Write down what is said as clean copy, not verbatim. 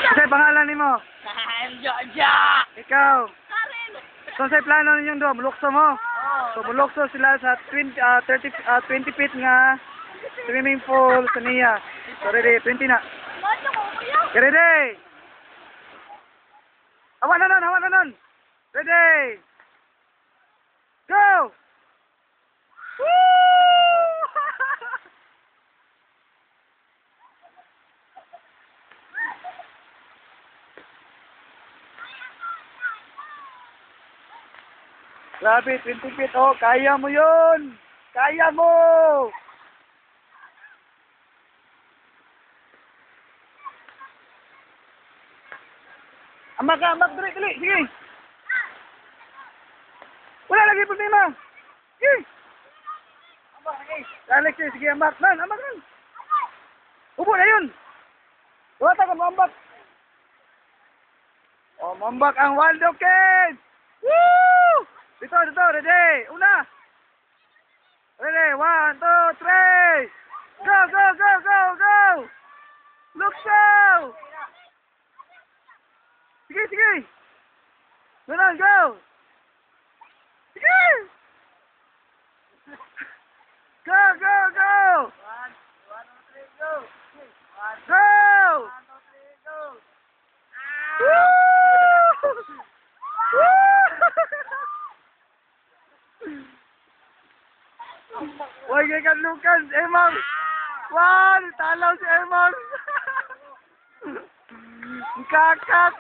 Kasi pangalan ni mo? Joja! Ikaw. Karen! So sa plano ninyong do, mulukso mo? So mulukso sila sa 20 feet nga swimming pool sa niya. So ready, 20 na. Mano ko, kuya? Ready? Hawa na nun. Ready? Go! Woo! Grabe, 20 feet. Oh, kaya mo yun. Kaya mo. Amak, dali. Sige. Wala lagi problema. Sige. Alex, sige, amak. Nan. Ubo na yun. Wala ka, mambak. Oh, mambak ang Waldo Kids. Woo! Dito, ready? Una! Ready, 1, 2, 3! Go! Lukso! Sige! Ganon, go! Sige! Go! 1, 2, 3, go! Go! 1, 2, 3, go! Woo! Huwag kay Lucas, Emang! Wow! Talaw si Emang! Kakak!